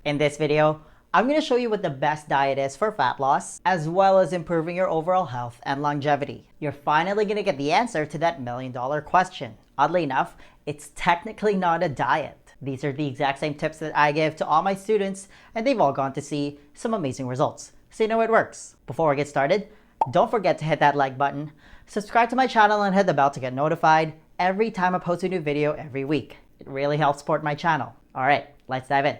In this video, I'm going to show you what the best diet is for fat loss, as well as improving your overall health and longevity. You're finally going to get the answer to that million-dollar question. Oddly enough, it's technically not a diet. These are the exact same tips that I give to all my students, and they've all gone to see some amazing results. So you know it works. Before I get started, don't forget to hit that like button, subscribe to my channel, and hit the bell to get notified every time I post a new video every week. It really helps support my channel. All right, let's dive in.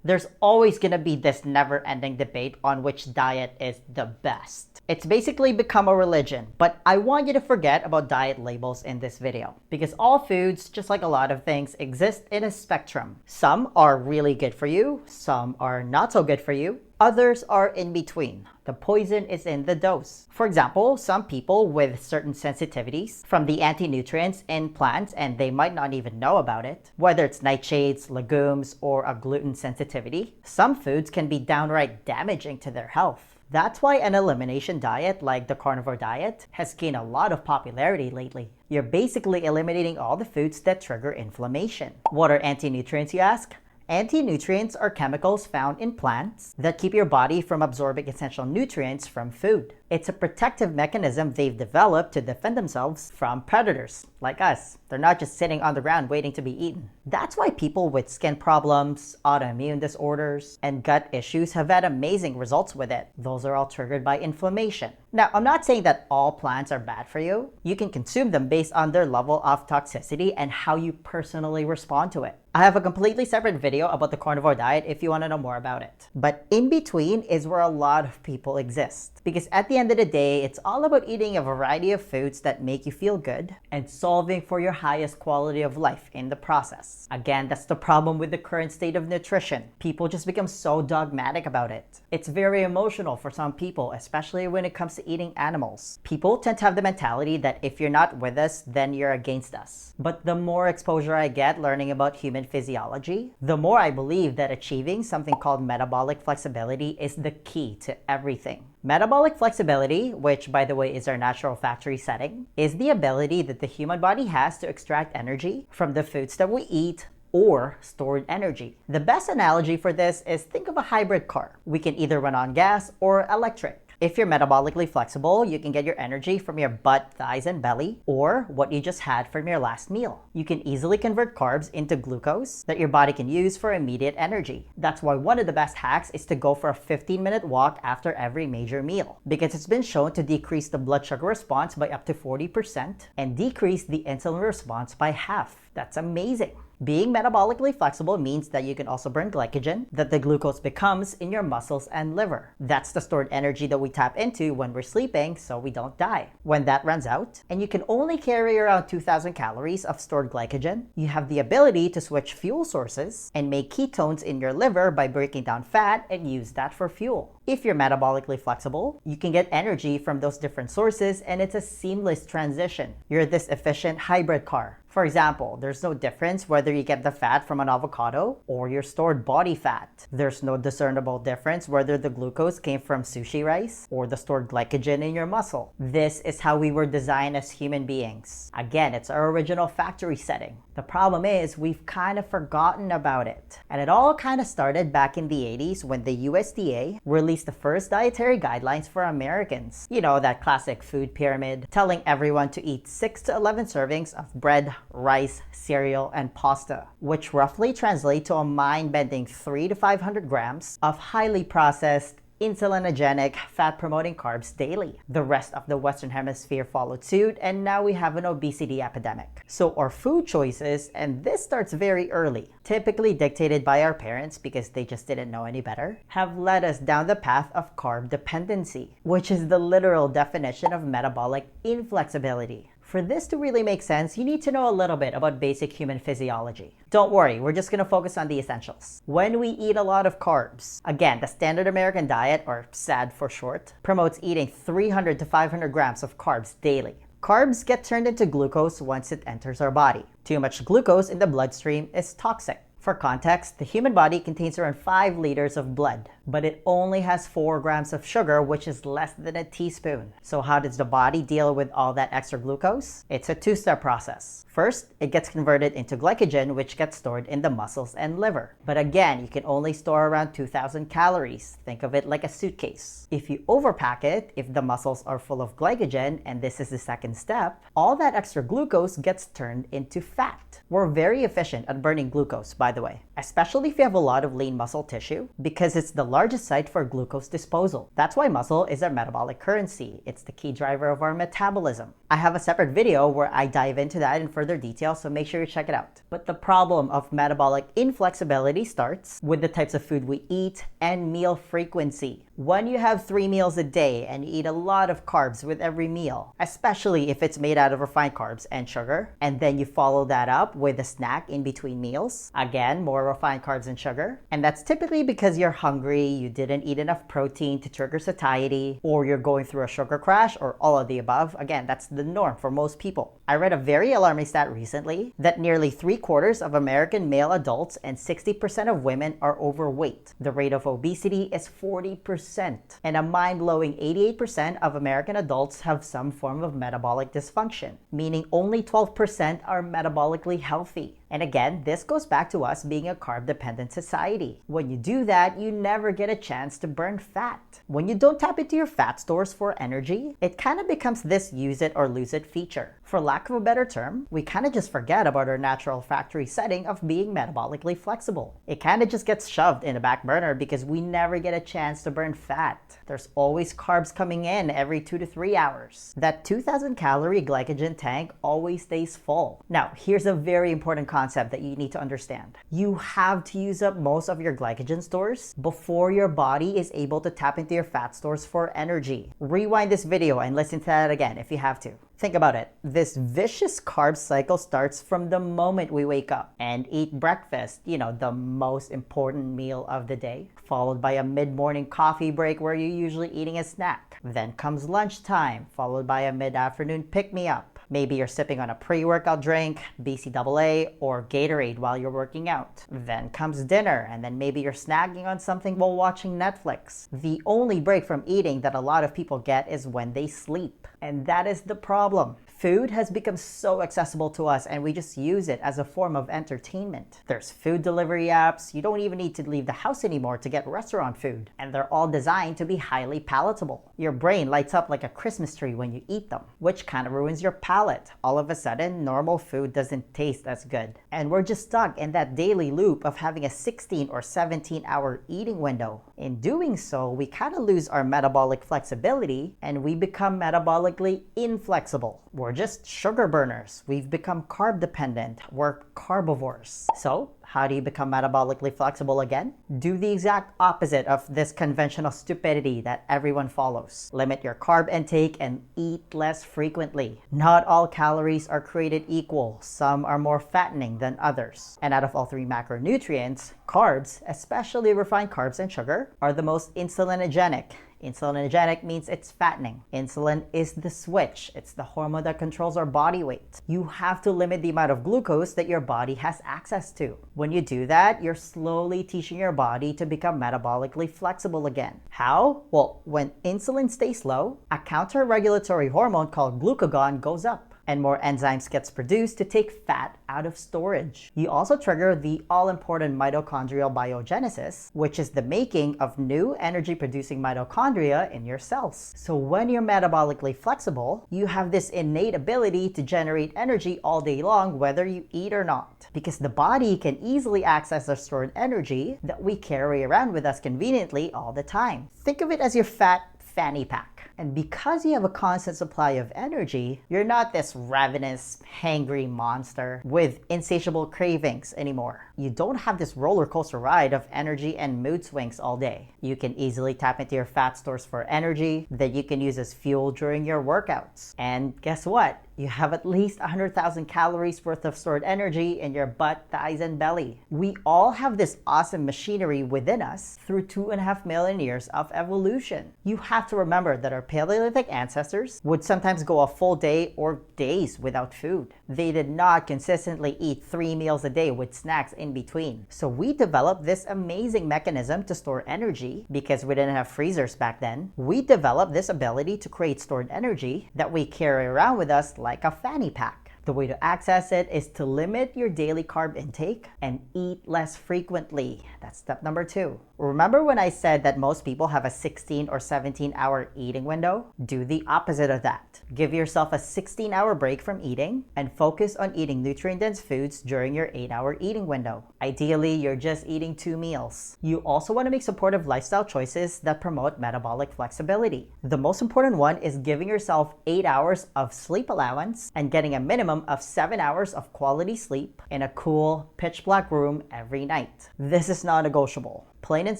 There's always going to be this never-ending debate on which diet is the best. It's basically become a religion, but I want you to forget about diet labels in this video, because all foods, just like a lot of things, exist in a spectrum. Some are really good for you, some are not so good for you, others are in between. The poison is in the dose. For example, some people with certain sensitivities from the anti-nutrients in plants, and they might not even know about it, whether it's nightshades, legumes, or a gluten sensitivity, some foods can be downright damaging to their health. That's why an elimination diet like the carnivore diet has gained a lot of popularity lately. You're basically eliminating all the foods that trigger inflammation. What are anti-nutrients, you ask? Anti-nutrients are chemicals found in plants that keep your body from absorbing essential nutrients from food. It's a protective mechanism they've developed to defend themselves from predators like us. They're not just sitting on the ground waiting to be eaten. That's why people with skin problems, autoimmune disorders, and gut issues have had amazing results with it. Those are all triggered by inflammation. Now, I'm not saying that all plants are bad for you. You can consume them based on their level of toxicity and how you personally respond to it. I have a completely separate video about the carnivore diet if you want to know more about it. But in between is where a lot of people exist. Because at the end of the day, it's all about eating a variety of foods that make you feel good and solving for your highest quality of life in the process. Again, that's the problem with the current state of nutrition. People just become so dogmatic about it. It's very emotional for some people, especially when it comes to eating animals. People tend to have the mentality that if you're not with us, then you're against us. But the more exposure I get learning about human physiology, the more I believe that achieving something called metabolic flexibility is the key to everything. Metabolic flexibility, which by the way is our natural factory setting, is the ability that the human body has to extract energy from the foods that we eat or stored energy. The best analogy for this is think of a hybrid car. We can either run on gas or electric. If you're metabolically flexible, you can get your energy from your butt, thighs, and belly, or what you just had from your last meal. You can easily convert carbs into glucose that your body can use for immediate energy. That's why one of the best hacks is to go for a 15-minute walk after every major meal, because it's been shown to decrease the blood sugar response by up to 40% and decrease the insulin response by half. That's amazing. Being metabolically flexible means that you can also burn glycogen that the glucose becomes in your muscles and liver. That's the stored energy that we tap into when we're sleeping so we don't die. When that runs out, and you can only carry around 2,000 calories of stored glycogen, you have the ability to switch fuel sources and make ketones in your liver by breaking down fat and use that for fuel. If you're metabolically flexible, you can get energy from those different sources, and it's a seamless transition. You're this efficient hybrid car. For example, there's no difference whether you get the fat from an avocado or your stored body fat. There's no discernible difference whether the glucose came from sushi rice or the stored glycogen in your muscle. This is how we were designed as human beings. Again, it's our original factory setting. The problem is we've kind of forgotten about it. And it all kind of started back in the 80s when the USDA released the first dietary guidelines for Americans. You know, that classic food pyramid, telling everyone to eat 6 to 11 servings of bread, rice, cereal, and pasta, which roughly translate to a mind-bending 300 to 500 grams of highly processed, insulinogenic, fat-promoting carbs daily. The rest of the Western Hemisphere followed suit, and now we have an obesity epidemic. So our food choices, and this starts very early, typically dictated by our parents because they just didn't know any better, have led us down the path of carb dependency, which is the literal definition of metabolic inflexibility. For this to really make sense, you need to know a little bit about basic human physiology. Don't worry, we're just going to focus on the essentials. When we eat a lot of carbs, again, the standard American diet, or SAD for short, promotes eating 300 to 500 grams of carbs daily. Carbs get turned into glucose once it enters our body. Too much glucose in the bloodstream is toxic. For context, the human body contains around 5 liters of blood. but it only has 4 grams of sugar, which is less than a teaspoon. So how does the body deal with all that extra glucose? It's a two-step process. First, it gets converted into glycogen, which gets stored in the muscles and liver. But again, you can only store around 2,000 calories. Think of it like a suitcase. If you overpack it, if the muscles are full of glycogen, and this is the second step, all that extra glucose gets turned into fat. We're very efficient at burning glucose, by the way, especially if you have a lot of lean muscle tissue, because it's the largest site for glucose disposal. That's why muscle is our metabolic currency. It's the key driver of our metabolism. I have a separate video where I dive into that in further detail, so make sure you check it out. But the problem of metabolic inflexibility starts with the types of food we eat and meal frequency. When you have 3 meals a day and you eat a lot of carbs with every meal, especially if it's made out of refined carbs and sugar, and then you follow that up with a snack in between meals, again, more refined carbs and sugar, and that's typically because you're hungry, you didn't eat enough protein to trigger satiety, or you're going through a sugar crash, or all of the above. Again, that's the norm for most people. I read a very alarming stat recently that nearly 3/4 of American male adults and 60% of women are overweight. The rate of obesity is 40%, and a mind-blowing 88% of American adults have some form of metabolic dysfunction, meaning only 12% are metabolically healthy. And again, this goes back to us being a carb-dependent society. When you do that, you never get a chance to burn fat. When you don't tap into your fat stores for energy, it kind of becomes this use it or lose it feature. For lack of a better term, we kind of just forget about our natural factory setting of being metabolically flexible. It kind of just gets shoved in the back burner because we never get a chance to burn fat. There's always carbs coming in every 2 to 3 hours. That 2,000 calorie glycogen tank always stays full. Now, here's a very important concept that you need to understand. You have to use up most of your glycogen stores before your body is able to tap into your fat stores for energy. Rewind this video and listen to that again if you have to. Think about it. This vicious carb cycle starts from the moment we wake up and eat breakfast, the most important meal of the day, followed by a mid-morning coffee break where you're usually eating a snack. Then comes lunchtime, followed by a mid-afternoon pick-me-up. Maybe you're sipping on a pre-workout drink, BCAA, or Gatorade while you're working out. Then comes dinner, and then maybe you're snagging on something while watching Netflix. The only break from eating that a lot of people get is when they sleep. And that is the problem. Food has become so accessible to us, and we just use it as a form of entertainment. There's food delivery apps. You don't even need to leave the house anymore to get restaurant food. And they're all designed to be highly palatable. Your brain lights up like a Christmas tree when you eat them, which kind of ruins your palate. All of a sudden, normal food doesn't taste as good. And we're just stuck in that daily loop of having a 16 or 17-hour eating window. In doing so, we kind of lose our metabolic flexibility and we become metabolically inflexible. We're just sugar burners. We've become carb dependent. We're carbivores. So, how do you become metabolically flexible again? Do the exact opposite of this conventional stupidity that everyone follows. Limit your carb intake and eat less frequently. Not all calories are created equal. Some are more fattening than others. And out of all 3 macronutrients, carbs, especially refined carbs and sugar, are the most insulinogenic. Insulinogenic means it's fattening. Insulin is the switch. It's the hormone that controls our body weight. You have to limit the amount of glucose that your body has access to. When you do that, you're slowly teaching your body to become metabolically flexible again. How? Well, when insulin stays low, a counter-regulatory hormone called glucagon goes up, and more enzymes gets produced to take fat out of storage. You also trigger the all-important mitochondrial biogenesis, which is the making of new energy-producing mitochondria in your cells. So when you're metabolically flexible, you have this innate ability to generate energy all day long, whether you eat or not, because the body can easily access the stored energy that we carry around with us conveniently all the time. Think of it as your fat fanny pack. And because you have a constant supply of energy, you're not this ravenous, hangry monster with insatiable cravings anymore. You don't have this roller coaster ride of energy and mood swings all day. You can easily tap into your fat stores for energy that you can use as fuel during your workouts. And guess what? You have at least 100,000 calories worth of stored energy in your butt, thighs, and belly. We all have this awesome machinery within us through 2.5 million years of evolution. You have to remember that our Paleolithic ancestors would sometimes go a full day or days without food. They did not consistently eat 3 meals a day with snacks in between. So we developed this amazing mechanism to store energy because we didn't have freezers back then. We developed this ability to create stored energy that we carry around with us like a fanny pack. The way to access it is to limit your daily carb intake and eat less frequently. That's step number 2. Remember when I said that most people have a 16 or 17-hour eating window? Do the opposite of that. Give yourself a 16-hour break from eating and focus on eating nutrient-dense foods during your 8-hour eating window. Ideally, you're just eating 2 meals. You also want to make supportive lifestyle choices that promote metabolic flexibility. The most important one is giving yourself 8 hours of sleep allowance and getting a minimum of 7 hours of quality sleep in a cool, pitch-black room every night. This is non-negotiable. Plain and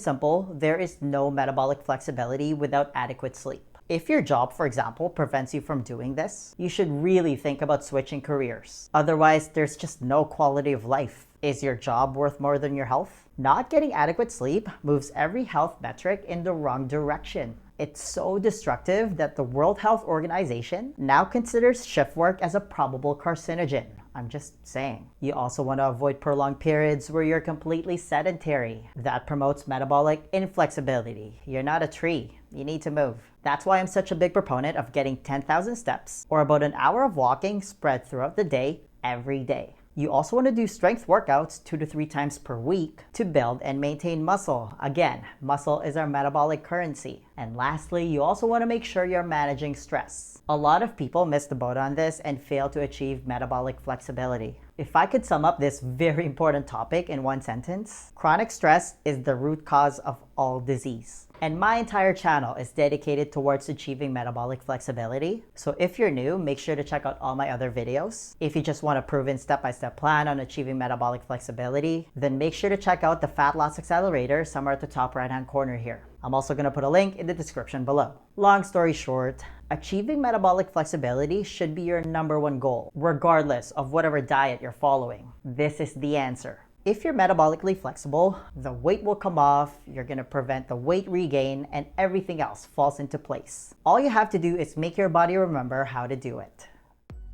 simple, there is no metabolic flexibility without adequate sleep. If your job, for example, prevents you from doing this, you should really think about switching careers. Otherwise, there's just no quality of life. Is your job worth more than your health? Not getting adequate sleep moves every health metric in the wrong direction. It's so destructive that the World Health Organization now considers shift work as a probable carcinogen. I'm just saying. You also want to avoid prolonged periods where you're completely sedentary. That promotes metabolic inflexibility. You're not a tree. You need to move. That's why I'm such a big proponent of getting 10,000 steps or about an hour of walking spread throughout the day, every day. You also want to do strength workouts 2 to 3 times per week to build and maintain muscle. Again, muscle is our metabolic currency. And lastly, you also want to make sure you're managing stress. A lot of people miss the boat on this and fail to achieve metabolic flexibility. If I could sum up this very important topic in one sentence, chronic stress is the root cause of all disease. And my entire channel is dedicated towards achieving metabolic flexibility. So if you're new, make sure to check out all my other videos. If you just want a proven step-by-step plan on achieving metabolic flexibility, then make sure to check out the Fat Loss Accelerator somewhere at the top right-hand corner here. I'm also going to put a link in the description below. Long story short, achieving metabolic flexibility should be your #1 goal, regardless of whatever diet you're following. This is the answer. If you're metabolically flexible, the weight will come off, you're going to prevent the weight regain, and everything else falls into place. All you have to do is make your body remember how to do it.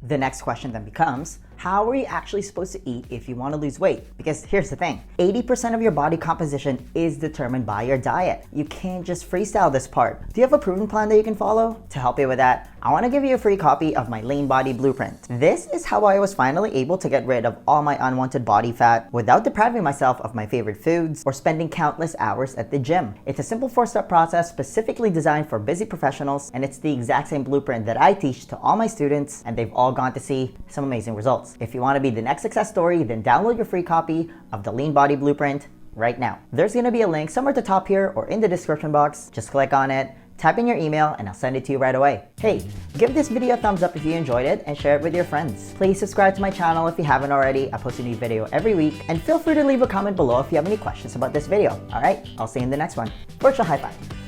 The next question then becomes, how are you actually supposed to eat if you want to lose weight? Because here's the thing, 80% of your body composition is determined by your diet. You can't just freestyle this part. Do you have a proven plan that you can follow? To help you with that, I want to give you a free copy of my Lean Body Blueprint. This is how I was finally able to get rid of all my unwanted body fat without depriving myself of my favorite foods or spending countless hours at the gym. It's a simple 4-step process specifically designed for busy professionals, and it's the exact same blueprint that I teach to all my students, and they've all gone to see some amazing results. If you want to be the next success story, then download your free copy of the Lean Body Blueprint right now. There's going to be a link somewhere at the top here or in the description box. Just click on it, type in your email, and I'll send it to you right away. Hey, give this video a thumbs up if you enjoyed it and share it with your friends. Please subscribe to my channel if you haven't already. I post a new video every week, and feel free to leave a comment below if you have any questions about this video. All right, I'll see you in the next one. Virtual high five.